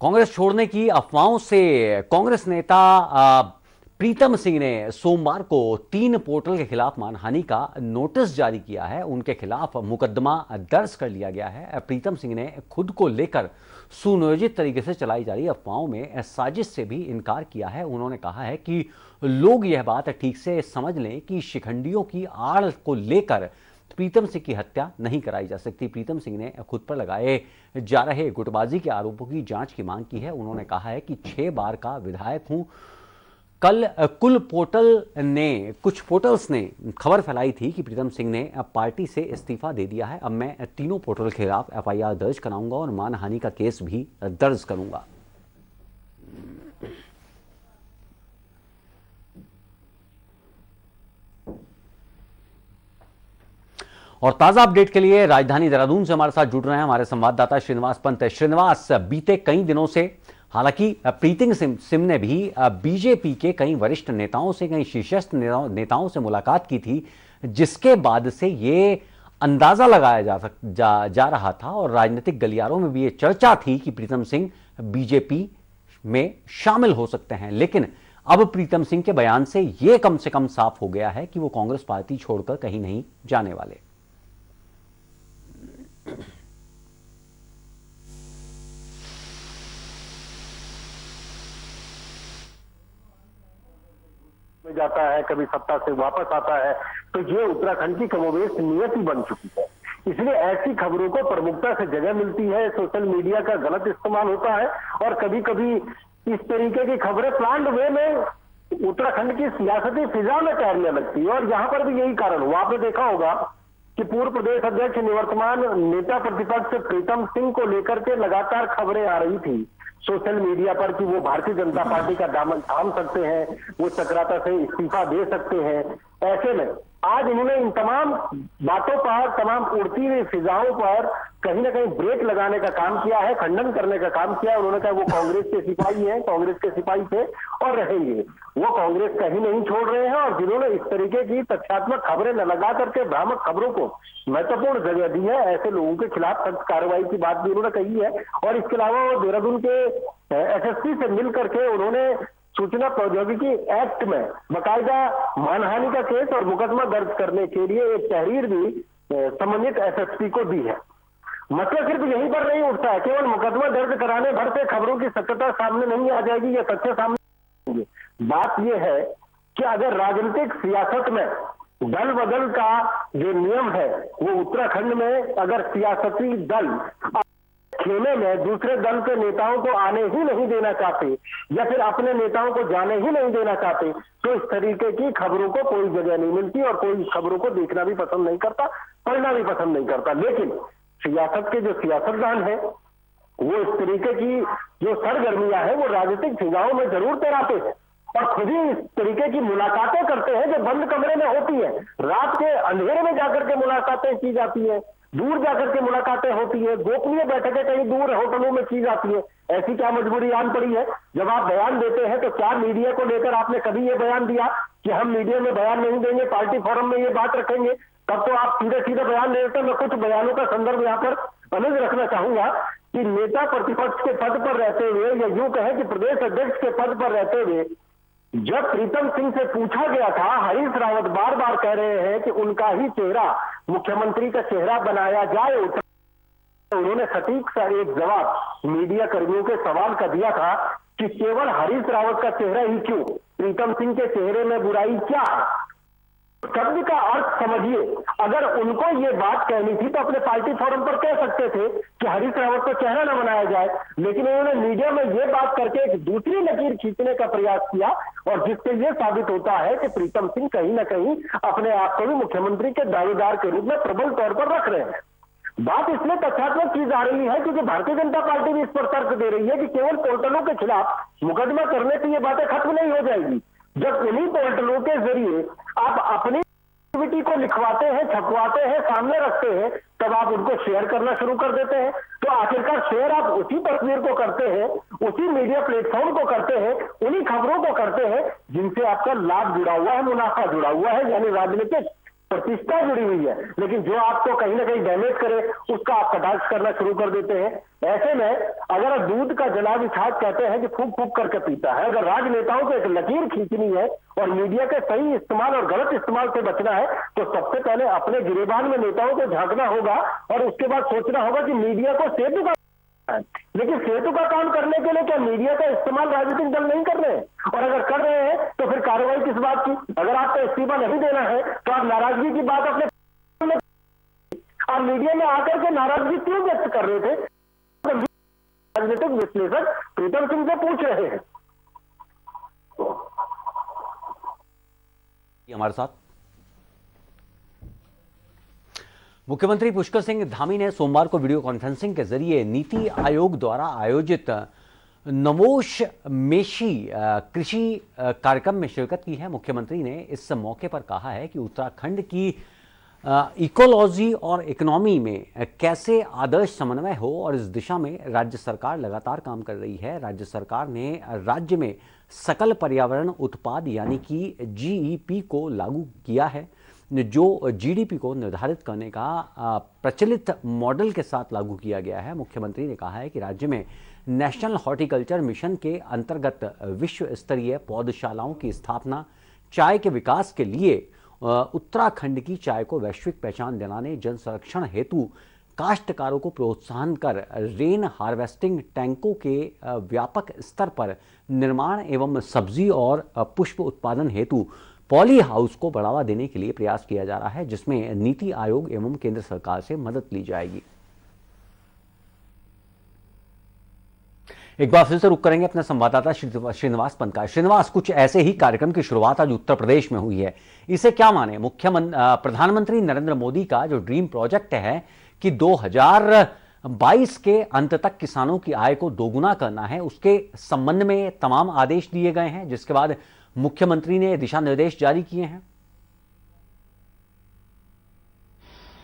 कांग्रेस छोड़ने की अफवाहों से कांग्रेस नेता प्रीतम सिंह ने सोमवार को 3 पोर्टल के खिलाफ मानहानि का नोटिस जारी किया है। उनके खिलाफ मुकदमा दर्ज कर लिया गया है। प्रीतम सिंह ने खुद को लेकर सुनियोजित तरीके से चलाई जा रही अफवाहों में साजिश से भी इनकार किया है। उन्होंने कहा है कि लोग यह बात ठीक से समझ लें कि शिखंडियों की आड़ को लेकर प्रीतम सिंह की हत्या नहीं कराई जा सकती। प्रीतम सिंह ने खुद पर लगाए जा रहे गुटबाजी के आरोपों की जांच की मांग की है। उन्होंने कहा है कि 6 बार का विधायक हूं। कल कुछ पोर्टल्स ने खबर फैलाई थी कि प्रीतम सिंह ने पार्टी से इस्तीफा दे दिया है। अब मैं तीनों पोर्टल के खिलाफ एफआईआर दर्ज कराऊंगा और मानहानि का केस भी दर्ज करूंगा। और ताजा अपडेट के लिए राजधानी देहरादून से हमारे साथ जुड़ रहे हैं हमारे संवाददाता श्रीनिवास पंत। श्रीनिवास, बीते कई दिनों से हालांकि प्रीतम सिंह ने भी बीजेपी के कई वरिष्ठ नेताओं से, कई शीर्षस्थ नेताओं से मुलाकात की थी, जिसके बाद से ये अंदाजा लगाया जा रहा था और राजनीतिक गलियारों में भी ये चर्चा थी कि प्रीतम सिंह बीजेपी में शामिल हो सकते हैं। लेकिन अब प्रीतम सिंह के बयान से यह कम से कम साफ हो गया है कि वो कांग्रेस पार्टी छोड़कर कहीं नहीं जाने वाले। में जाता है, कभी सत्ता से वापस आता है, तो ये उत्तराखंड की कमोबेश नियति बन चुकी है। इसलिए ऐसी खबरों को प्रमुखता से जगह मिलती है, सोशल मीडिया का गलत इस्तेमाल होता है और कभी कभी इस तरीके की खबरें प्लान्ड वे में उत्तराखंड की सियासती फिजा में तैरने लगती है। और यहां पर भी यही कारण हुआ। आपने देखा होगा कि पूर्व प्रदेश अध्यक्ष निवर्तमान नेता प्रतिपक्ष प्रीतम सिंह को लेकर के लगातार खबरें आ रही थी सोशल मीडिया पर कि वो भारतीय जनता पार्टी का दामन थाम सकते हैं, वो चक्राता से इस्तीफा दे सकते हैं। ऐसे में आज इन्होंने इन तमाम बातों पर, तमाम उड़ती हुई फिजाओं पर कहीं ना कहीं ब्रेक लगाने का काम किया है, खंडन करने का काम किया है। उन्होंने कहा वो कांग्रेस के सिपाही हैं, कांग्रेस के सिपाही थे और रहेंगे। वो कांग्रेस कहीं नहीं छोड़ रहे हैं और जिन्होंने इस तरीके की तथ्यात्मक खबरें न लगा करके भ्रामक खबरों को महत्वपूर्ण जगह दी है, ऐसे लोगों के खिलाफ सख्त कार्रवाई की बात भी उन्होंने कही है। और इसके अलावा वो देहरादून के एसएसपी से मिल करके उन्होंने सूचना प्रौद्योगिकी एक्ट में बाकायदा मानहानि का केस और मुकदमा दर्ज करने के लिए एक तहरीर भी संबंधित एसएसपी को दी है। मसला सिर्फ यहीं पर नहीं उठता है, केवल मुकदमा दर्ज कराने भर से खबरों की सत्यता सामने नहीं आ जाएगी या तथ्य सामने आएंगे। बात यह है कि अगर राजनीतिक सियासत में दल बदल का जो नियम है वो उत्तराखंड में अगर सियासती दल खेमे में दूसरे दल के नेताओं को आने ही नहीं देना चाहते या फिर अपने नेताओं को जाने ही नहीं देना चाहते, तो इस तरीके की खबरों को कोई जगह नहीं मिलती और कोई खबरों को देखना भी पसंद नहीं करता, पढ़ना भी पसंद नहीं करता। लेकिन सियासत के जो सियासतदान है वो इस तरीके की जो सरगर्मियां है वो राजनीतिक फिजाओं में जरूर तैराते हैं और खुद ही इस तरीके की मुलाकातें करते हैं जो बंद कमरे में होती है। रात के अंधेरे में जाकर के मुलाकातें की जाती है, दूर जाकर के मुलाकातें होती है, गोपनीय बैठकें कहीं दूर होटलों में की जाती है। ऐसी क्या मजबूरी आन पड़ी है? जब आप बयान देते हैं तो क्या मीडिया को लेकर आपने कभी ये बयान दिया कि हम मीडिया में बयान नहीं देंगे, पार्टी फोरम में ये बात रखेंगे? तब तो आप सीधे सीधे बयान दे देते हैं। मैं कुछ बयानों का संदर्भ यहाँ पर अनुज रखना चाहूंगा कि नेता प्रतिपक्ष के पद पर रहते हुए या यूं कहें कि प्रदेश अध्यक्ष के पद पर रहते हुए जब प्रीतम सिंह से पूछा गया था, हरीश रावत बार बार कह रहे हैं कि उनका ही चेहरा मुख्यमंत्री का चेहरा बनाया जाए, उन्होंने सटीक सा एक जवाब मीडिया कर्मियों के सवाल का दिया था कि केवल हरीश रावत का चेहरा ही क्यों, प्रीतम सिंह के चेहरे में बुराई क्या है? शब्द का अर्थ समझिए। अगर उनको ये बात कहनी थी तो अपने पार्टी फोरम पर कह सकते थे कि हरीश रावत का चेहरा न बनाया जाए, लेकिन उन्होंने मीडिया में ये बात करके एक दूसरी लकीर खींचने का प्रयास किया और जिससे ये साबित होता है कि प्रीतम सिंह कहीं ना कहीं अपने आप को भी मुख्यमंत्री के दावेदार के रूप में प्रबल तौर पर रख रहे हैं। बात इसलिए तथ्यात्मक चीज आ रही है क्योंकि भारतीय जनता पार्टी भी इस पर तर्क दे रही है कि केवल पोर्टलों के खिलाफ मुकदमा करने से ये बातें खत्म नहीं हो जाएगी। जब उन्हीं पोर्टलों के जरिए आप अपनी एक्टिविटी को लिखवाते हैं, छपवाते हैं, सामने रखते हैं, तब आप उनको शेयर करना शुरू कर देते हैं। तो आखिरकार शेयर आप उसी तस्वीर को करते हैं, उसी मीडिया प्लेटफॉर्म को करते हैं, उन्हीं खबरों को करते हैं जिनसे आपका लाभ जुड़ा हुआ है, मुनाफा जुड़ा हुआ है, यानी राजनीतिक प्रतिष्ठा जुड़ी हुई है, लेकिन जो आपको कहीं ना कहीं डैमेज करे उसका आप कटाक्ष करना शुरू कर देते हैं। ऐसे में अगर दूध का जला छाछ कहते हैं कि फूक फूक करके पीता है, अगर राजनेताओं को एक लकीर खींचनी है और मीडिया के सही इस्तेमाल और गलत इस्तेमाल से बचना है, तो सबसे पहले अपने गिरेबान में नेताओं को झांकना होगा और उसके बाद सोचना होगा कि मीडिया को सेतु का, लेकिन सेतु का काम करने के लिए क्या मीडिया का इस्तेमाल राजनीतिक दल नहीं कर रहे हैं? और अगर कर रहे हैं तो फिर कार्रवाई किस बात की? अगर आपको इस्तीफा नहीं देना है तो आप नाराजगी की बात अपने आप मीडिया में आकर के नाराजगी क्यों व्यक्त कर रहे थे? राजनीतिक विश्लेषक प्रीतम सिंह से पूछ रहे हैं। हमारे साथ मुख्यमंत्री पुष्कर सिंह धामी ने सोमवार को वीडियो कॉन्फ्रेंसिंग के जरिए नीति आयोग द्वारा आयोजित नवोश मेशी कृषि कार्यक्रम में शिरकत की है। मुख्यमंत्री ने इस मौके पर कहा है कि उत्तराखंड की इकोलॉजी और इकोनॉमी में कैसे आदर्श समन्वय हो और इस दिशा में राज्य सरकार लगातार काम कर रही है। राज्य सरकार ने राज्य में सकल पर्यावरण उत्पाद यानी कि जीईपी को लागू किया है, जो जीडीपी को निर्धारित करने का प्रचलित मॉडल के साथ लागू किया गया है। मुख्यमंत्री ने कहा है कि राज्य में नेशनल हॉर्टिकल्चर मिशन के अंतर्गत विश्व स्तरीय पौधशालाओं की स्थापना, चाय के विकास के लिए उत्तराखंड की चाय को वैश्विक पहचान दिलाने, जन संरक्षण हेतु काश्तकारों को प्रोत्साहन कर रेन हार्वेस्टिंग टैंकों के व्यापक स्तर पर निर्माण एवं सब्जी और पुष्प उत्पादन हेतु पॉली हाउस को बढ़ावा देने के लिए प्रयास किया जा रहा है, जिसमें नीति आयोग एवं केंद्र सरकार से मदद ली जाएगी। एक बार फिर से रुक करेंगे अपने संवाददाता श्रीनिवास पंत का। श्रीनिवास, कुछ ऐसे ही कार्यक्रम की शुरुआत आज उत्तर प्रदेश में हुई है, इसे क्या माने? प्रधानमंत्री नरेंद्र मोदी का जो ड्रीम प्रोजेक्ट है कि 2022 के अंत तक किसानों की आय को दोगुना करना है, उसके संबंध में तमाम आदेश दिए गए हैं, जिसके बाद मुख्यमंत्री ने दिशा निर्देश जारी किए हैं।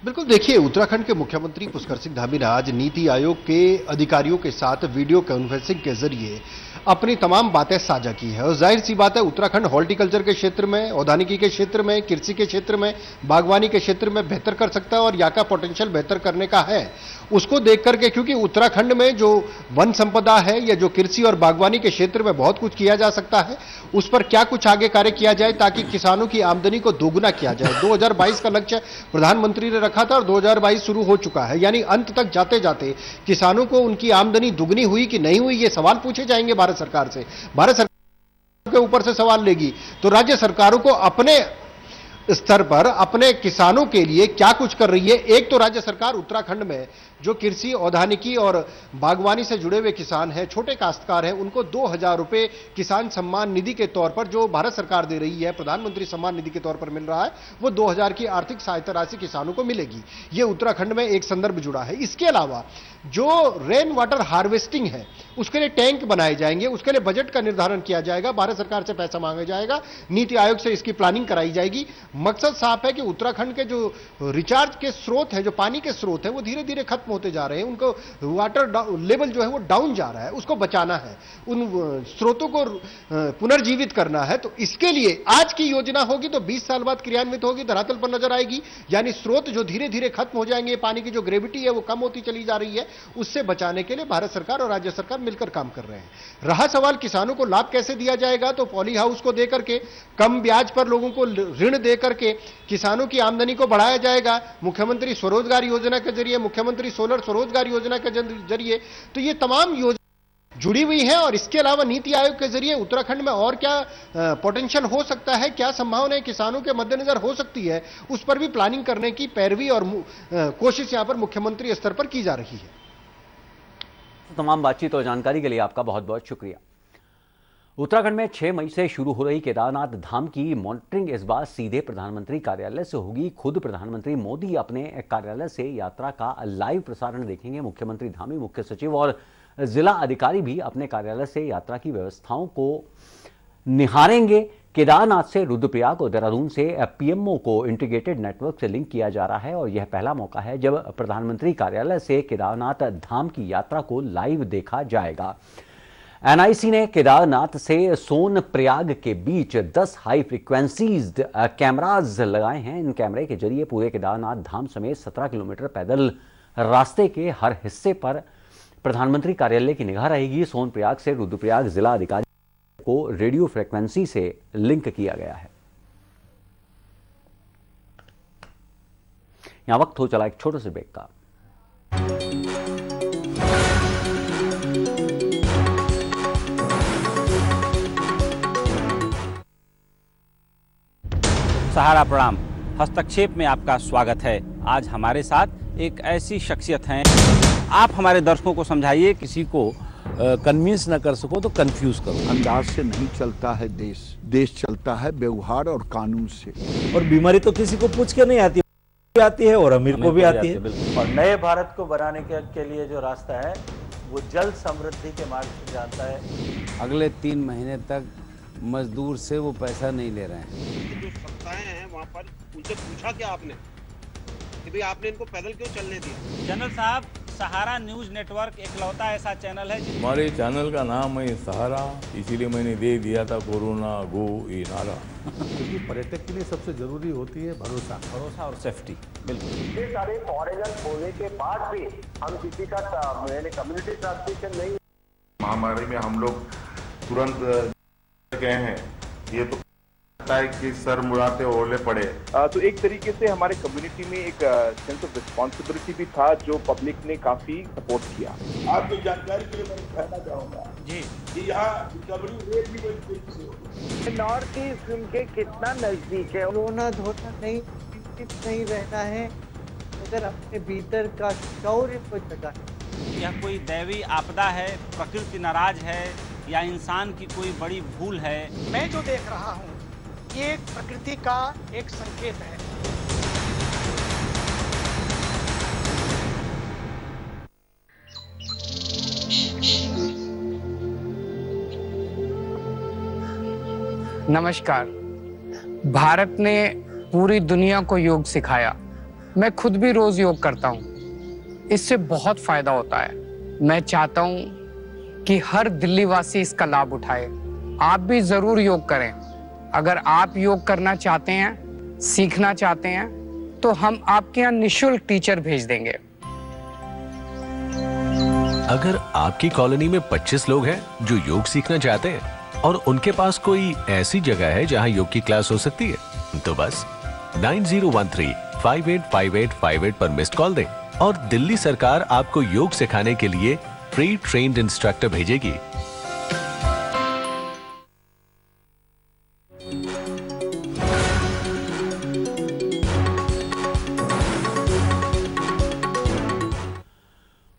बिल्कुल, देखिए, उत्तराखंड के मुख्यमंत्री पुष्कर सिंह धामी ने आज नीति आयोग के अधिकारियों के साथ वीडियो कॉन्फ्रेंसिंग के जरिए अपनी तमाम बातें साझा की है। और जाहिर सी बात है, उत्तराखंड हॉर्टिकल्चर के क्षेत्र में, औद्यानिकी के क्षेत्र में, कृषि के क्षेत्र में, बागवानी के क्षेत्र में बेहतर कर सकता है और यहाँ का पोटेंशियल बेहतर करने का है। उसको देख करके, क्योंकि उत्तराखंड में जो वन संपदा है या जो कृषि और बागवानी के क्षेत्र में बहुत कुछ किया जा सकता है, उस पर क्या कुछ आगे कार्य किया जाए ताकि किसानों की आमदनी को दोगुना किया जाए। 2022 का लक्ष्य प्रधानमंत्री ने रखा था और 2022 शुरू हो चुका है, यानी अंत तक जाते जाते किसानों को उनकी आमदनी दुगनी हुई कि नहीं हुई, ये सवाल पूछे जाएंगे भारत सरकार से। भारत सरकार के ऊपर से सवाल लेगी तो राज्य सरकारों को अपने स्तर पर अपने किसानों के लिए क्या कुछ कर रही है। एक तो राज्य सरकार उत्तराखंड में जो कृषि, औद्यानिकी और बागवानी से जुड़े हुए किसान हैं, छोटे काश्तकार हैं, उनको 2000 रुपए किसान सम्मान निधि के तौर पर जो भारत सरकार दे रही है, प्रधानमंत्री सम्मान निधि के तौर पर मिल रहा है, वो 2000 की आर्थिक सहायता राशि किसानों को मिलेगी। ये उत्तराखंड में एक संदर्भ जुड़ा है। इसके अलावा जो रेन वाटर हार्वेस्टिंग है, उसके लिए टैंक बनाए जाएंगे, उसके लिए बजट का निर्धारण किया जाएगा, भारत सरकार से पैसा मांगा जाएगा, नीति आयोग से इसकी प्लानिंग कराई जाएगी। मकसद साफ है कि उत्तराखंड के जो रिचार्ज के स्रोत है, जो पानी के स्रोत है, वो धीरे धीरे खत्म होते जा रहे हैं। उनको वाटर लेवल जो है वो डाउन जा रहा है, उसको बचाना है, उन स्रोतों को पुनर्जीवित करना है। तो इसके लिए आज की योजना होगी तो 20 साल बाद क्रियान्वित होगी, धरातल पर नजर आएगी। यानी स्रोत जो धीरे धीरे खत्म हो जाएंगे, पानी की जो ग्रेविटी है वो कम होती चली जा रही है, उससे बचाने के लिए भारत सरकार और राज्य सरकार मिलकर काम कर रहे हैं। रहा सवाल किसानों को लाभ कैसे दिया जाएगा, तो पॉली हाउस को देकर के, कम ब्याज पर लोगों को ऋण देकर के किसानों की आमदनी को बढ़ाया जाएगा। मुख्यमंत्री स्वरोजगार योजना के जरिए, मुख्यमंत्री सोलर स्वरोजगार योजना के जरिए, तो ये तमाम योजना जुड़ी हुई है। और इसके अलावा नीति आयोग के जरिए उत्तराखंड में और क्या पोटेंशियल हो सकता है, क्या संभावनाएं किसानों के मद्देनजर हो सकती है, उस पर भी प्लानिंग करने की पैरवी और कोशिश यहां पर मुख्यमंत्री स्तर पर की जा रही है। तमाम बातचीत और जानकारी के लिए आपका बहुत बहुत शुक्रिया। उत्तराखंड में 6 मई से शुरू हो रही केदारनाथ धाम की मॉनिटरिंग इस बार सीधे प्रधानमंत्री कार्यालय से होगी। खुद प्रधानमंत्री मोदी अपने कार्यालय से यात्रा का लाइव प्रसारण देखेंगे। मुख्यमंत्री धामी, मुख्य सचिव और जिला अधिकारी भी अपने कार्यालय से यात्रा की व्यवस्थाओं को निहारेंगे। केदारनाथ से रुद्रप्रयाग और देहरादून से पीएमओ को इंटीग्रेटेड नेटवर्क से लिंक किया जा रहा है और यह पहला मौका है जब प्रधानमंत्री कार्यालय से केदारनाथ धाम की यात्रा को लाइव देखा जाएगा। एनआईसी ने केदारनाथ से सोनप्रयाग के बीच 10 हाई फ्रीक्वेंसीज कैमराज लगाए हैं। इन कैमरे के जरिए पूरे केदारनाथ धाम समेत 17 किलोमीटर पैदल रास्ते के हर हिस्से पर प्रधानमंत्री कार्यालय की निगाह रहेगी। सोनप्रयाग से रुद्रप्रयाग जिला अधिकारी को रेडियो फ्रीक्वेंसी से लिंक किया गया है। यहां वक्त हो चला एक छोटे से ब्रेक का। सहारा प्रणाम, हस्तक्षेप में आपका स्वागत है। आज हमारे साथ एक ऐसी शख्सियत हैं, आप हमारे दर्शकों को समझाइए। किसी को कन्विंस न कर सको तो कंफ्यूज करो। अंदाज से नहीं चलता है देश, देश चलता है व्यवहार और कानून से। और बीमारी तो किसी को पूछ के नहीं आती है और अमीर को भी आती है। और नए भारत को बनाने के लिए जो रास्ता है वो जल समृद्धि के मार्ग से जाता है। अगले 3 महीने तक मजदूर से वो पैसा नहीं ले रहे हैं। जो सत्ताएं हैं वहाँ पर उनसे पूछा क्या आपने कि भाई आपने इनको पैदल क्यों चलने दिया? जनरल साहब, सहारा न्यूज नेटवर्क एकलौता ऐसा चैनल है हमारे चैनल का नाम है सहारा, इसीलिए मैंने दे दिया था कोरोना गो ये नारा। क्योंकि पर्यटक के लिए सबसे जरूरी होती है भरोसा और सेफ्टी। बिल्कुल, ये सारे फॉरेनर होने के बाद भी हम किसी का कम्युनिटी ट्रांसमिशन नहीं। महामारी में हम लोग तुरंत गए हैं, ये तो लगता है कि सर मुड़ाते ओले पड़े। तो एक तरीके से हमारे कम्युनिटी में एक सेंस ऑफ रिस्पॉन्सिबिलिटी भी था जो पब्लिक ने काफी सपोर्ट किया। आपकी जानकारी के लिए मैं कहना चाहूँगा जी कि यहाँ रिकवरी रेट भी बड़ी तेजी से हो। नॉर्थ ईस्ट उनके कितना नजदीक है। रोना धोना नहीं रहना है अगर अपने भीतर का शौर्य को जगा। यह कोई दैवी आपदा है, प्रकृति नाराज है या इंसान की कोई बड़ी भूल है? मैं जो देख रहा हूँ ये प्रकृति का एक संकेत है। नमस्कार। भारत ने पूरी दुनिया को योग सिखाया। मैं खुद भी रोज योग करता हूँ, इससे बहुत फायदा होता है। मैं चाहता हूँ कि हर दिल्ली वासी इसका लाभ उठाए। आप भी जरूर योग करें। अगर आप योग करना चाहते हैं, सीखना चाहते हैं, तो हम आपके यहाँ निःशुल्क टीचर भेज देंगे। अगर आपकी कॉलोनी में 25 लोग हैं जो योग सीखना चाहते हैं और उनके पास कोई ऐसी जगह है जहां योग की क्लास हो सकती है, तो बस 9013585858 पर मिस्ड कॉल दें और दिल्ली सरकार आपको योग सिखाने के लिए फ्री ट्रेन्ड इंस्ट्रक्टर भेजेगी।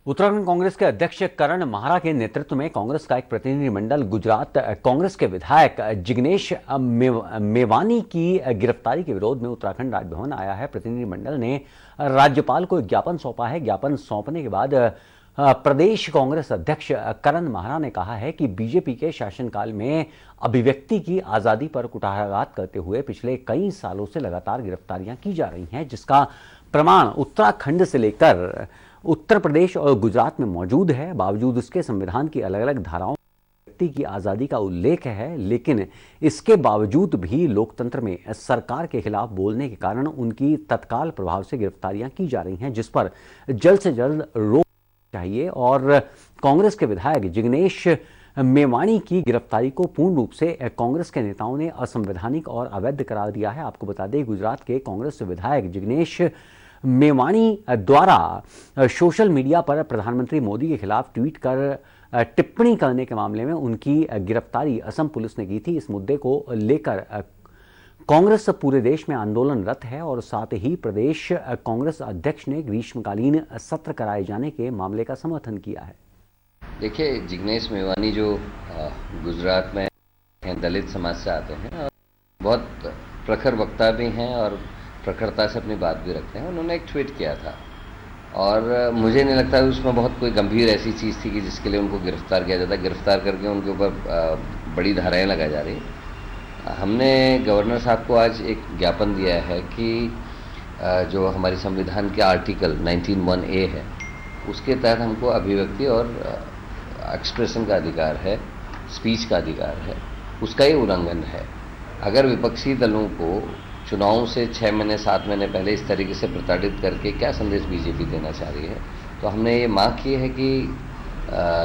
उत्तराखंड कांग्रेस के अध्यक्ष करण माहरा के नेतृत्व में कांग्रेस का एक प्रतिनिधिमंडल गुजरात कांग्रेस के विधायक जिग्नेश मेवानी की गिरफ्तारी के विरोध में उत्तराखंड राजभवन आया है। प्रतिनिधिमंडल ने राज्यपाल को एक ज्ञापन सौंपा है। ज्ञापन सौंपने के बाद प्रदेश कांग्रेस अध्यक्ष करण माहरा ने कहा है कि बीजेपी के शासनकाल में अभिव्यक्ति की आज़ादी पर कुठाराघात करते हुए पिछले कई सालों से लगातार गिरफ्तारियां की जा रही हैं, जिसका प्रमाण उत्तराखंड से लेकर उत्तर प्रदेश और गुजरात में मौजूद है। बावजूद इसके संविधान की अलग अलग धाराओं व्यक्ति की आज़ादी का उल्लेख है, लेकिन इसके बावजूद भी लोकतंत्र में सरकार के खिलाफ बोलने के कारण उनकी तत्काल प्रभाव से गिरफ्तारियां की जा रही हैं, जिस पर जल्द से जल्द रोक चाहिए। और कांग्रेस के विधायक जिग्नेश मेवानी की गिरफ्तारी को पूर्ण रूप से कांग्रेस के नेताओं ने असंवैधानिक और अवैध करार दिया है। आपको बता दें, गुजरात के कांग्रेस विधायक जिग्नेश मेवानी द्वारा सोशल मीडिया पर प्रधानमंत्री मोदी के खिलाफ ट्वीट कर टिप्पणी करने के मामले में उनकी गिरफ्तारी असम पुलिस ने की थी। इस मुद्दे को लेकर कांग्रेस पूरे देश में आंदोलनरत है और साथ ही प्रदेश कांग्रेस अध्यक्ष ने ग्रीष्मकालीन सत्र कराए जाने के मामले का समर्थन किया है। देखिए, जिग्नेश मेवानी जो गुजरात में हैं, दलित समाज से आते हैं और बहुत प्रखर वक्ता भी हैं और प्रखरता से अपनी बात भी रखते हैं। उन्होंने एक ट्वीट किया था और मुझे नहीं लगता उसमें बहुत कोई गंभीर ऐसी चीज़ थी कि जिसके लिए उनको गिरफ्तार किया जाता। गिरफ्तार करके उनके ऊपर बड़ी धाराएं लगाई जा रही। हमने गवर्नर साहब को आज एक ज्ञापन दिया है कि जो हमारी संविधान के आर्टिकल 19(1)(a) है, उसके तहत हमको अभिव्यक्ति और एक्सप्रेशन का अधिकार है, स्पीच का अधिकार है, उसका ही उल्लंघन है। अगर विपक्षी दलों को चुनाव से 6 महीने 7 महीने पहले इस तरीके से प्रताड़ित करके क्या संदेश बीजेपी देना चाह रही है, तो हमने ये मांग की है कि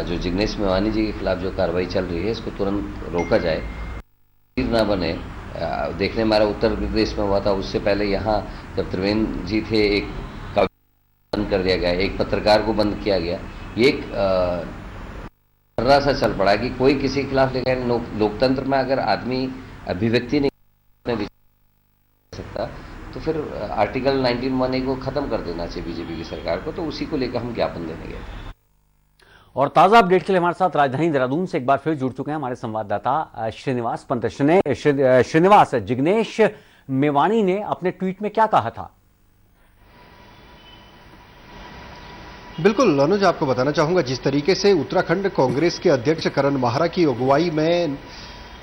जो जिग्नेश मेवानी जी के खिलाफ जो कार्रवाई चल रही है इसको तुरंत रोका जाए, ना बने। देखने हमारा उत्तर प्रदेश में हुआ था, उससे पहले यहाँ जब त्रिवेंद्र जी थे एक बंद कर दिया गया, एक पत्रकार को बंद किया गया। ये एक खर्रा सा चल पड़ा कि कोई किसी के खिलाफ लेकिन लोकतंत्र में अगर आदमी अभिव्यक्ति नहीं कर सकता तो फिर आर्टिकल 19(1) को खत्म कर देना चाहिए बीजेपी की सरकार को, तो उसी को लेकर हम ज्ञापन देने गए थे। और ताजा अपडेट के लिए हमारे साथ राजधानी देहरादून से एक बार फिर जुड़ चुके हैं हमारे संवाददाता श्रीनिवास पंत। श्रीनिवास, जिग्नेश मेवानी ने अपने ट्वीट में क्या कहा था? बिल्कुल अनुज, आपको बताना चाहूंगा, जिस तरीके से उत्तराखंड कांग्रेस के अध्यक्ष करण माहरा की अगुवाई में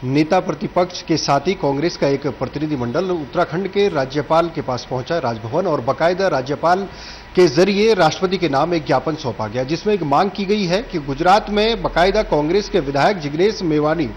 नेता प्रतिपक्ष के साथ ही कांग्रेस का एक प्रतिनिधिमंडल उत्तराखंड के राज्यपाल के पास पहुंचा राजभवन, और बाकायदा राज्यपाल के जरिए राष्ट्रपति के नाम एक ज्ञापन सौंपा गया, जिसमें एक मांग की गई है कि गुजरात में बाकायदा कांग्रेस के विधायक जिग्नेश मेवानी,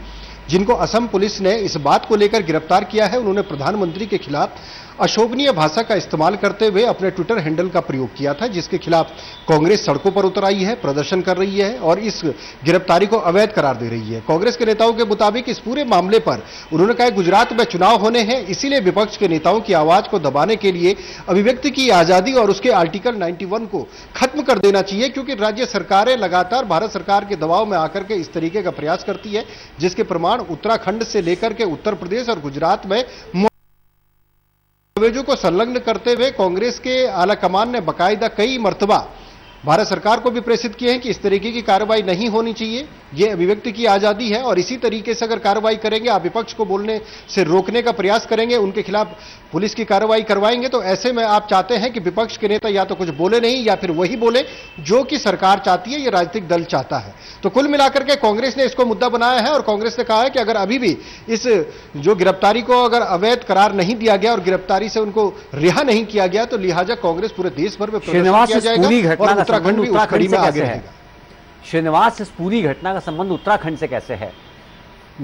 जिनको असम पुलिस ने इस बात को लेकर गिरफ्तार किया है, उन्होंने प्रधानमंत्री के खिलाफ अशोभनीय भाषा का इस्तेमाल करते हुए अपने ट्विटर हैंडल का प्रयोग किया था, जिसके खिलाफ कांग्रेस सड़कों पर उतर आई है, प्रदर्शन कर रही है और इस गिरफ्तारी को अवैध करार दे रही है। कांग्रेस के नेताओं के मुताबिक इस पूरे मामले पर उन्होंने कहा गुजरात में चुनाव होने हैं, इसीलिए विपक्ष के नेताओं की आवाज को दबाने के लिए अभिव्यक्ति की आजादी और उसके आर्टिकल 91 को खत्म कर देना चाहिए, क्योंकि राज्य सरकारें लगातार भारत सरकार के दबाव में आकर के इस तरीके का प्रयास करती है, जिसके प्रमाण उत्तराखंड से लेकर के उत्तर प्रदेश और गुजरात में दस्तावेजों को संलग्न करते हुए कांग्रेस के आलाकमान ने बाकायदा कई मर्तबा भारत सरकार को भी प्रेषित किए हैं कि इस तरीके की कार्रवाई नहीं होनी चाहिए, ये अभिव्यक्ति की आजादी है और इसी तरीके से अगर कार्रवाई करेंगे, आप विपक्ष को बोलने से रोकने का प्रयास करेंगे, उनके खिलाफ पुलिस की कार्रवाई करवाएंगे, तो ऐसे में आप चाहते हैं कि विपक्ष के नेता या तो कुछ बोले नहीं या फिर वही बोले जो कि सरकार चाहती है, ये राजनीतिक दल चाहता है। तो कुल मिलाकर के कांग्रेस ने इसको मुद्दा बनाया है और कांग्रेस ने कहा है कि अगर अभी भी इस जो गिरफ्तारी को अगर अवैध करार नहीं दिया गया और गिरफ्तारी से उनको रिहा नहीं किया गया, तो लिहाजा कांग्रेस पूरे देश भर में प्रदर्शन किया जाएगा और उत्तराखंड भी उस कड़ी में आगे रहेगा। श्रीनिवास, इस पूरी घटना का संबंध उत्तराखंड से कैसे है?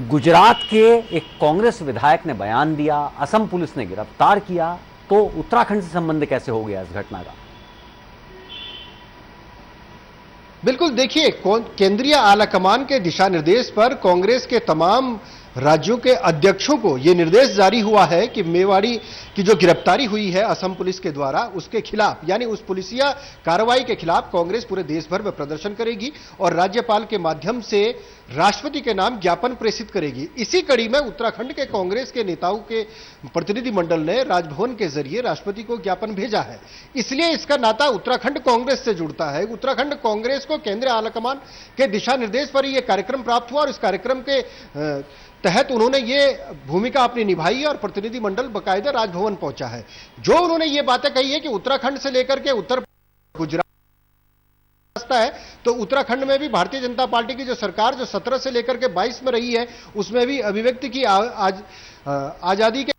गुजरात के एक कांग्रेस विधायक ने बयान दिया, असम पुलिस ने गिरफ्तार किया, तो उत्तराखंड से संबंध कैसे हो गया इस घटना का? बिल्कुल, देखिए, केंद्रीय आलाकमान के दिशा निर्देश पर कांग्रेस के तमाम राज्यों के अध्यक्षों को यह निर्देश जारी हुआ है कि मेवाड़ी की जो गिरफ्तारी हुई है असम पुलिस के द्वारा, उसके खिलाफ यानी उस पुलिसिया कार्रवाई के खिलाफ कांग्रेस पूरे देश भर में प्रदर्शन करेगी और राज्यपाल के माध्यम से राष्ट्रपति के नाम ज्ञापन प्रेषित करेगी। इसी कड़ी में उत्तराखंड के कांग्रेस के नेताओं के प्रतिनिधिमंडल ने राजभवन के जरिए राष्ट्रपति को ज्ञापन भेजा है। इसलिए इसका नाता उत्तराखंड कांग्रेस से जुड़ता है। उत्तराखंड कांग्रेस को केंद्रीय आलाकमान के दिशा निर्देश पर यह कार्यक्रम प्राप्त हुआ और इस कार्यक्रम के तहत उन्होंने ये भूमिका अपनी निभाई और प्रतिनिधिमंडल बाकायदा राजभवन पहुंचा है। जो उन्होंने ये बातें कही है कि उत्तराखंड से लेकर के उत्तर गुजरात है, तो उत्तराखंड में भी भारतीय जनता पार्टी की जो सरकार जो 17 से लेकर के 22 में रही है, उसमें भी अभिव्यक्ति की आजादी के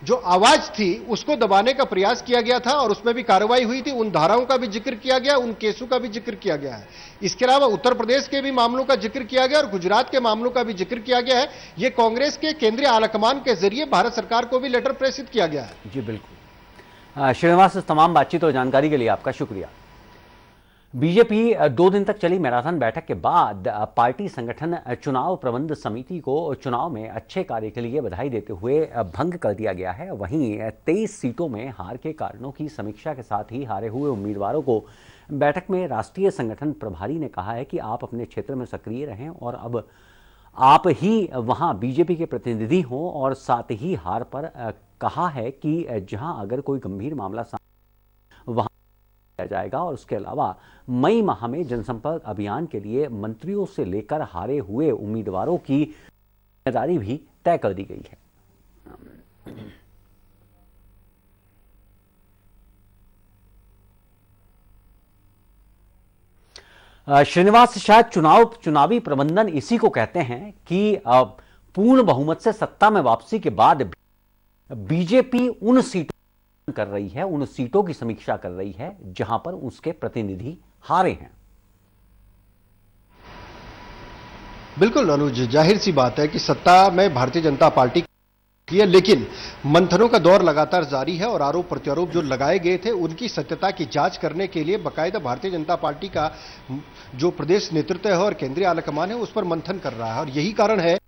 जो आवाज थी उसको दबाने का प्रयास किया गया था और उसमें भी कार्रवाई हुई थी। उन धाराओं का भी जिक्र किया गया, उन केसों का भी जिक्र किया गया है। इसके अलावा उत्तर प्रदेश के भी मामलों का जिक्र किया गया और गुजरात के मामलों का भी जिक्र किया गया है। यह कांग्रेस के केंद्रीय आलाकमान के जरिए भारत सरकार को भी लेटर प्रेषित किया गया है। जी बिल्कुल। श्रीनिवास, इस तमाम बातचीत और जानकारी के लिए आपका शुक्रिया। बीजेपी 2 दिन तक चली मैराथन बैठक के बाद पार्टी संगठन चुनाव प्रबंध समिति को चुनाव में अच्छे कार्य के लिए बधाई देते हुए भंग कर दिया गया है। वहीं 23 सीटों में हार के कारणों की समीक्षा के साथ ही हारे हुए उम्मीदवारों को बैठक में राष्ट्रीय संगठन प्रभारी ने कहा है कि आप अपने क्षेत्र में सक्रिय रहें और अब आप ही वहां बीजेपी के प्रतिनिधि हों, और साथ ही हार पर कहा है कि जहां अगर कोई गंभीर मामला वहां जाएगा और उसके अलावा मई माह में जनसंपर्क अभियान के लिए मंत्रियों से लेकर हारे हुए उम्मीदवारों की जिम्मेदारी भी तय कर दी गई है। श्रीनिवास, शायद चुनावी प्रबंधन इसी को कहते हैं कि पूर्ण बहुमत से सत्ता में वापसी के बाद बीजेपी उन सीटों कर रही है, उन सीटों की समीक्षा कर रही है जहां पर उसके प्रतिनिधि हारे हैं। बिल्कुल अनुज, जाहिर सी बात है कि सत्ता में भारतीय जनता पार्टी की है, लेकिन मंथनों का दौर लगातार जारी है और आरोप प्रत्यारोप जो लगाए गए थे उनकी सत्यता की जांच करने के लिए बाकायदा भारतीय जनता पार्टी का जो प्रदेश नेतृत्व है और केंद्रीय आलाकमान है उस पर मंथन कर रहा है। और यही कारण है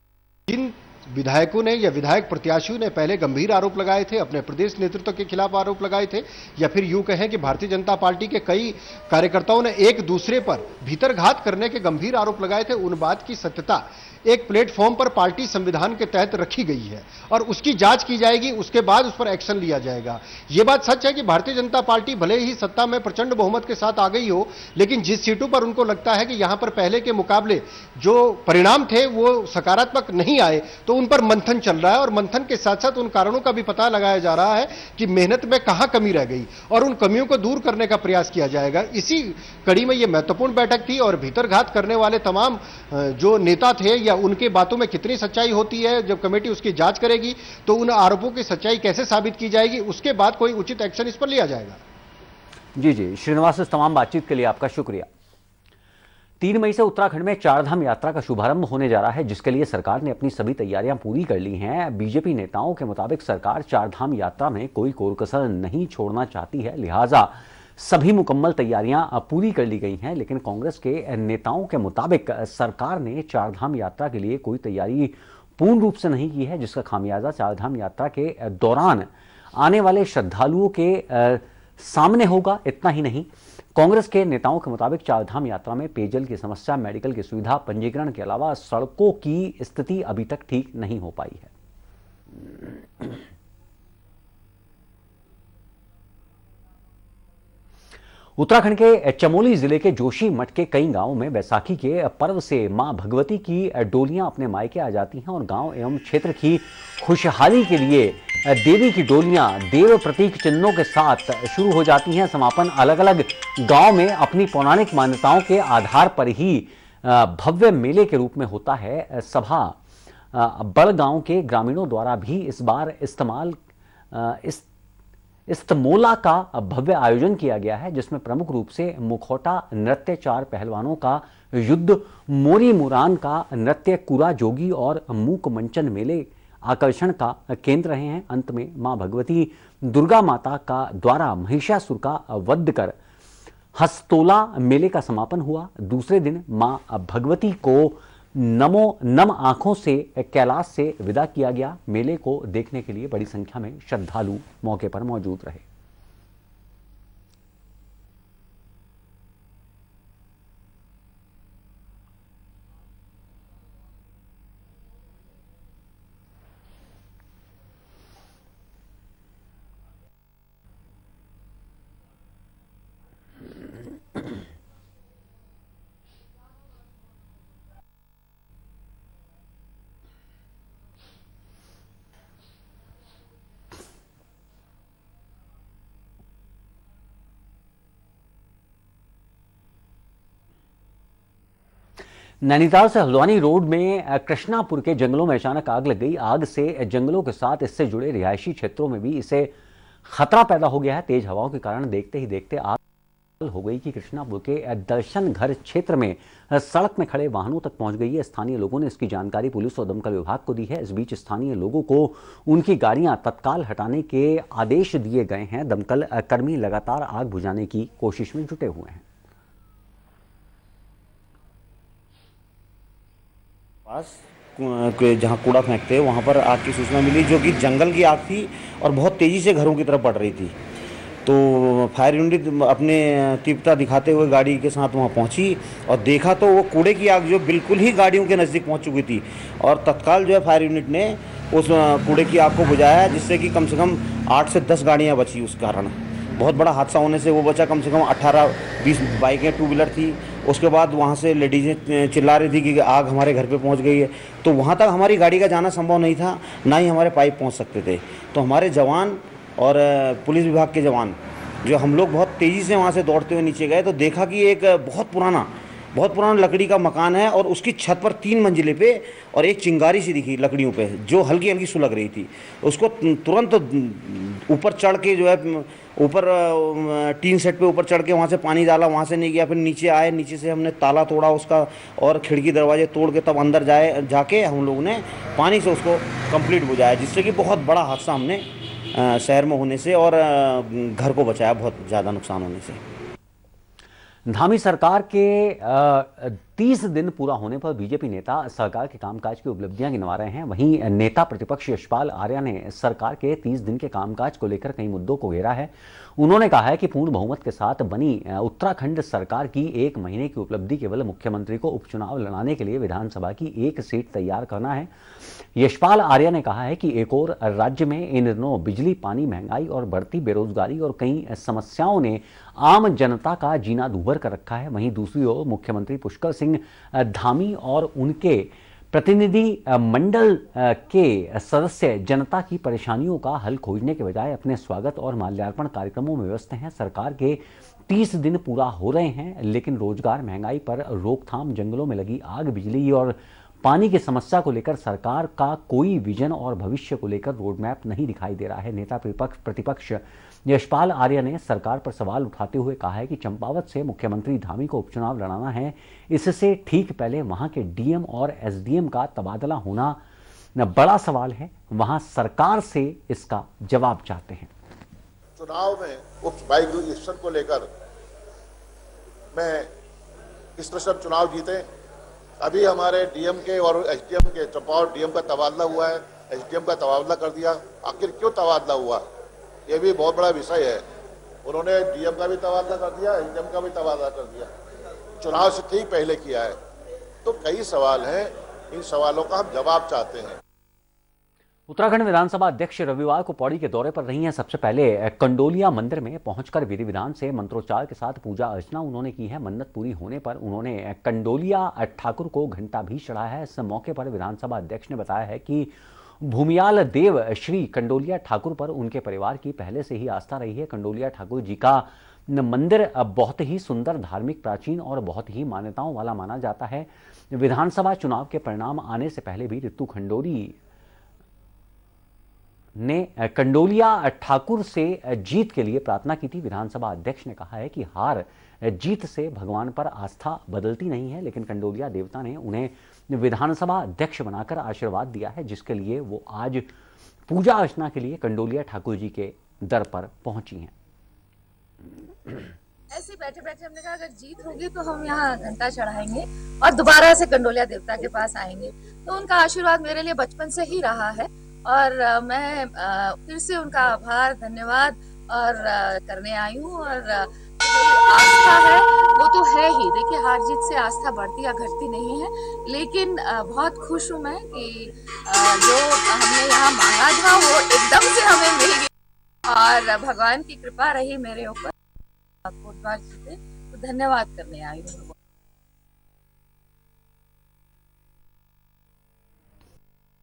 जिन विधायकों ने या विधायक प्रत्याशियों ने पहले गंभीर आरोप लगाए थे, अपने प्रदेश नेतृत्व के खिलाफ आरोप लगाए थे, या फिर यूं कहें कि भारतीय जनता पार्टी के कई कार्यकर्ताओं ने एक दूसरे पर भीतरघात करने के गंभीर आरोप लगाए थे, उन बात की सत्यता एक प्लेटफॉर्म पर पार्टी संविधान के तहत रखी गई है और उसकी जांच की जाएगी, उसके बाद उस पर एक्शन लिया जाएगा। यह बात सच है कि भारतीय जनता पार्टी भले ही सत्ता में प्रचंड बहुमत के साथ आ गई हो, लेकिन जिस सीटों पर उनको लगता है कि यहां पर पहले के मुकाबले जो परिणाम थे वो सकारात्मक नहीं आए, तो उन पर मंथन चल रहा है और मंथन के साथ साथ उन कारणों का भी पता लगाया जा रहा है कि मेहनत में कहां कमी रह गई और उन कमियों को दूर करने का प्रयास किया जाएगा। इसी कड़ी में यह महत्वपूर्ण बैठक थी और भीतरघात करने वाले तमाम जो नेता थे या उनके बातों में कितनी सच्चाई होती है, जब कमेटी उसकी जांच करेगी तो उन आरोपों की सच्चाई कैसे साबित की जाएगी, उसके बाद कोई उचित एक्शन इस पर लिया जाएगा। जी श्रीनिवास, इस तमाम बातचीत के लिए आपका शुक्रिया। 3 मई से उत्तराखंड में चारधाम यात्रा का शुभारंभ होने जा रहा है, जिसके लिए सरकार ने अपनी सभी तैयारियां पूरी कर ली हैं। बीजेपी नेताओं के मुताबिक सरकार चारधाम यात्रा में कोई कोर-कसर नहीं छोड़ना चाहती है, लिहाजा सभी मुकम्मल तैयारियां पूरी कर ली गई हैं। लेकिन कांग्रेस के नेताओं के मुताबिक सरकार ने चारधाम यात्रा के लिए कोई तैयारी पूर्ण रूप से नहीं की है, जिसका खामियाजा चारधाम यात्रा के दौरान आने वाले श्रद्धालुओं के सामने होगा। इतना ही नहीं, कांग्रेस के नेताओं के मुताबिक चारधाम यात्रा में पेयजल की समस्या, मेडिकल की सुविधा, पंजीकरण के अलावा सड़कों की स्थिति अभी तक ठीक नहीं हो पाई है। उत्तराखंड के चमोली जिले के जोशी मठ के कई गांवों में बैसाखी के पर्व से मां भगवती की डोलियां अपने मायके आ जाती हैं और गांव एवं क्षेत्र की खुशहाली के लिए देवी की डोलियां देव प्रतीक चिन्हों के साथ शुरू हो जाती हैं। समापन अलग अलग गांव में अपनी पौराणिक मान्यताओं के आधार पर ही भव्य मेले के रूप में होता है। सभा बड़गांव के ग्रामीणों द्वारा भी इस बार इस्तमोला का भव्य आयोजन किया गया है, जिसमें प्रमुख रूप से मुखौटा नृत्य, 4 पहलवानों का युद्ध, मोरी मुरान का नृत्य, कुरा जोगी और मूक मंचन मेले आकर्षण का केंद्र रहे हैं। अंत में मां भगवती दुर्गा माता का द्वारा महिषासुर का वध कर हस्तोला मेले का समापन हुआ। दूसरे दिन मां भगवती को नम आंखों से कैलाश से विदा किया गया। मेले को देखने के लिए बड़ी संख्या में श्रद्धालु मौके पर मौजूद रहे। नैनीताल से हल्द्वानी रोड में कृष्णापुर के जंगलों में अचानक आग लग गई। आग से जंगलों के साथ इससे जुड़े रिहायशी क्षेत्रों में भी इसे खतरा पैदा हो गया है। तेज हवाओं के कारण देखते ही देखते आग हो गई कि कृष्णापुर के दर्शन घर क्षेत्र में सड़क में खड़े वाहनों तक पहुंच गई है। स्थानीय लोगों ने इसकी जानकारी पुलिस और दमकल विभाग को दी है। इस बीच स्थानीय लोगों को उनकी गाड़ियां तत्काल हटाने के आदेश दिए गए हैं। दमकल कर्मी लगातार आग बुझाने की कोशिश में जुटे हुए हैं। पास जहाँ कूड़ा फेंकते हैं वहाँ पर आग की सूचना मिली, जो कि जंगल की आग थी और बहुत तेज़ी से घरों की तरफ बढ़ रही थी। तो फायर यूनिट अपने तीव्रता दिखाते हुए गाड़ी के साथ वहाँ पहुँची और देखा तो वो कूड़े की आग जो बिल्कुल ही गाड़ियों के नज़दीक पहुँच चुकी थी और तत्काल जो है फायर यूनिट ने उस कूड़े की आग को बुझाया, जिससे कि कम से कम 8 से 10 गाड़ियाँ बची। उस कारण बहुत बड़ा हादसा होने से वो बचा। कम से कम 18-20 बाइकें, 2 व्हीलर थी। उसके बाद वहाँ से लेडीज़ें चिल्ला रही थी कि आग हमारे घर पे पहुँच गई है। तो वहाँ तक हमारी गाड़ी का जाना संभव नहीं था, ना ही हमारे पाइप पहुँच सकते थे। तो हमारे जवान और पुलिस विभाग के जवान जो हम लोग बहुत तेज़ी से वहाँ से दौड़ते हुए नीचे गए तो देखा कि एक बहुत पुराना बहुत पुराना लकड़ी का मकान है और उसकी छत पर 3 मंजिले पे और एक चिंगारी सी दिखी लकड़ियों पे जो हल्की हल्की सुलग रही थी। उसको तुरंत ऊपर चढ़ के जो है ऊपर टीन सेट पे ऊपर चढ़ के वहाँ से पानी डाला, वहाँ से नहीं गया, फिर नीचे आए, नीचे से हमने ताला तोड़ा उसका और खिड़की दरवाजे तोड़ के तब अंदर जाके हम लोगों ने पानी से उसको कंप्लीट बुझाया, जिससे कि बहुत बड़ा हादसा हमने शहर में होने से और घर को बचाया बहुत ज़्यादा नुकसान होने से। धामी सरकार के 30 दिन पूरा होने पर बीजेपी नेता सरकार के कामकाज की उपलब्धियां गिनवा रहे हैं। वहीं नेता प्रतिपक्ष यशपाल आर्या ने सरकार के 30 दिन के कामकाज को लेकर कई मुद्दों को घेरा है। उन्होंने कहा है कि पूर्ण बहुमत के साथ बनी उत्तराखंड सरकार की 1 महीने की उपलब्धि केवल मुख्यमंत्री को उपचुनाव लड़ाने के लिए विधानसभा की 1 सीट तैयार करना है। यशपाल आर्या ने कहा है कि एक और राज्य में इन दिनों बिजली, पानी, महंगाई और बढ़ती बेरोजगारी और कई समस्याओं ने आम जनता का जीना दूभर कर रखा है। वहीं दूसरी ओर मुख्यमंत्री पुष्कर सिंह धामी और उनके प्रतिनिधि मंडल के सदस्य जनता की परेशानियों का हल खोजने के बजाय अपने स्वागत और माल्यार्पण कार्यक्रमों में व्यस्त हैं। सरकार के 30 दिन पूरा हो रहे हैं, लेकिन रोजगार, महंगाई पर रोकथाम, जंगलों में लगी आग, बिजली और पानी की समस्या को लेकर सरकार का कोई विजन और भविष्य को लेकर रोडमैप नहीं दिखाई दे रहा है। नेता प्रतिपक्ष यशपाल आर्या ने सरकार पर सवाल उठाते हुए कहा है कि चंपावत से मुख्यमंत्री धामी को उपचुनाव लड़ाना है। इससे ठीक पहले वहां के डीएम और एसडीएम का तबादला होना बड़ा सवाल है। वहां सरकार से इसका जवाब चाहते हैं। चुनाव में उपायुक्त इलेक्शन को लेकर मैं किस तरह से चुनाव जीते। अभी हमारे डीएम के और एसडीएम के चंपावत डीएम का तबादला हुआ है, एसडीएम का तबादला कर दिया। आखिर क्यों तबादला हुआ, ये भी बहुत बड़ा विषय है। उन्होंने डीएम का भी तबादला कर दिया, एसडीएम का भी तबादला कर दिया, चुनाव से ठीक पहले किया है। तो कई सवाल हैं, इन सवालों का हम जवाब चाहते हैं। उत्तराखंड विधानसभा अध्यक्ष रविवार को पौड़ी के दौरे पर रही हैं। सबसे पहले कंडोलिया मंदिर में पहुंचकर विधि विधान से मंत्रोच्चार के साथ पूजा अर्चना उन्होंने की है। मन्नत पूरी होने पर उन्होंने कंडोलिया ठाकुर को घंटा भी चढ़ाया है। इस मौके पर विधानसभा अध्यक्ष ने बताया है कि भूमियाल देव श्री कंडोलिया ठाकुर पर उनके परिवार की पहले से ही आस्था रही है। कंडोलिया ठाकुर जी का मंदिर बहुत ही सुंदर, धार्मिक, प्राचीन और बहुत ही मान्यताओं वाला माना जाता है। विधानसभा चुनाव के परिणाम आने से पहले भी रितु खंडोरी ने कंडोलिया ठाकुर से जीत के लिए प्रार्थना की थी। विधानसभा अध्यक्ष ने कहा है कि हार जीत से भगवान पर आस्था बदलती नहीं है, लेकिन कंडोलिया देवता ने उन्हें विधानसभा अध्यक्ष बनाकर आशीर्वाद दिया है, जिसके लिए वो आज पूजा अर्चना के लिए कंडोलिया ठाकुर जी के दर पर पहुंची हैं। ऐसे बैठे बैठे हमने कहा अगर जीत होगी तो हम यहाँ घंटा चढ़ाएंगे और दोबारा से कंडोलिया देवता के पास आएंगे। तो उनका आशीर्वाद मेरे लिए बचपन से ही रहा है और मैं फिर से उनका आभार, धन्यवाद और करने आई हूँ। और आस्था है वो तो है ही, देखिए हार जीत से आस्था बढ़ती या घटती नहीं है, लेकिन बहुत खुश हूँ मैं कि जो हमने यहाँ मांगा था वो एकदम से हमें मिल गया और भगवान की कृपा रही मेरे ऊपर। कोटद्वार जीते तो धन्यवाद करने आई हूँ।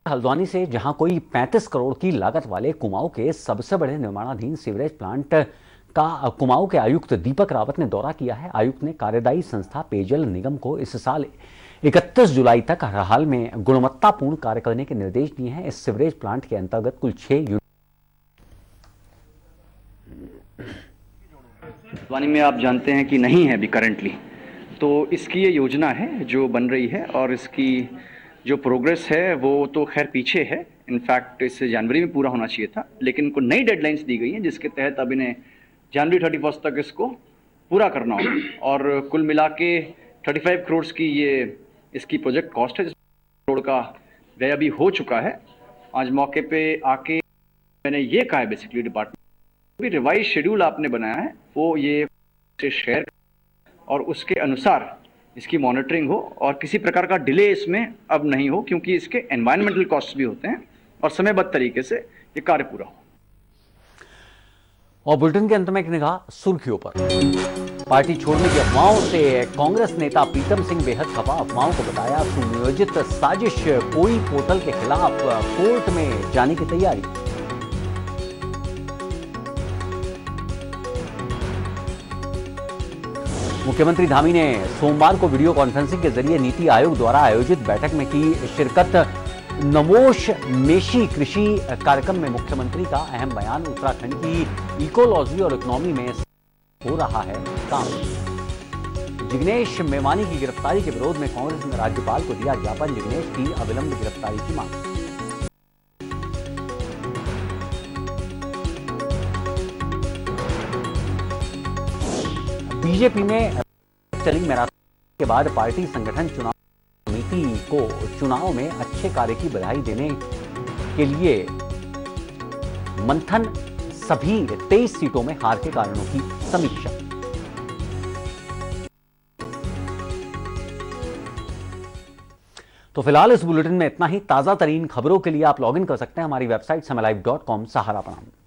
हल्द्वानी से जहां कोई 35 करोड़ की लागत वाले कुमाऊं के सबसे बड़े निर्माणाधीन सीवरेज प्लांट का कुमाऊं के आयुक्त दीपक रावत ने दौरा किया है। आयुक्त ने कार्यदायी संस्था पेयजल निगम को इस साल 31 जुलाई तक हर हाल में गुणवत्तापूर्ण कार्य करने के निर्देश दिए हैं। इस सीवरेज प्लांट के अंतर्गत कुल 6 यूनिट हल्द्वानी में आप जानते हैं कि नहीं है अभी करंटली, तो इसकी ये योजना है जो बन रही है और इसकी जो प्रोग्रेस है वो तो खैर पीछे है। इनफैक्ट इस जनवरी में पूरा होना चाहिए था, लेकिन इनको नई डेडलाइंस दी गई हैं जिसके तहत अब इन्हें जनवरी 31 तक इसको पूरा करना होगा। और कुल मिला के 35 करोड़ की ये इसकी प्रोजेक्ट कॉस्ट है, जिस करोड़ का व्यय अभी हो चुका है। आज मौके पे आके मैंने ये कहा है बेसिकली डिपार्टमेंट भी रिवाइज शेड्यूल आपने बनाया है वो ये से शेयर और उसके अनुसार इसकी मॉनिटरिंग हो और किसी प्रकार का डिले इसमें अब नहीं हो, क्योंकि इसके एनवायरमेंटल कॉस्ट भी होते हैं और समयबद्ध तरीके से ये कार्य पूरा हो। और बुलेटिन के अंत में एक निगाह सुर्खियों पर। पार्टी छोड़ने की अफवाहों से कांग्रेस नेता प्रीतम सिंह बेहद खफा। अफवाहों को बताया सुनियोजित साजिश। कोई पोर्टल के खिलाफ कोर्ट में जाने की तैयारी। मुख्यमंत्री धामी ने सोमवार को वीडियो कॉन्फ्रेंसिंग के जरिए नीति आयोग द्वारा आयोजित बैठक में की शिरकत। नमोश मेशी कृषि कार्यक्रम में मुख्यमंत्री का अहम बयान। उत्तराखंड की इकोलॉजी और इकोनॉमी में हो रहा है काम। जिग्नेश मेवानी की गिरफ्तारी के विरोध में कांग्रेस ने राज्यपाल को दिया ज्ञापन। जिग्नेश की अविलंब गिरफ्तारी की मांग। बीजेपी में चली मैराथन के बाद पार्टी संगठन चुनाव समिति को चुनाव में अच्छे कार्य की बधाई देने के लिए मंथन। सभी 23 सीटों में हार के कारणों की समीक्षा। तो फिलहाल इस बुलेटिन में इतना ही। ताजा तरीन खबरों के लिए आप लॉगिन कर सकते हैं हमारी वेबसाइट समयलाइव.com। सहारा प्रणाम।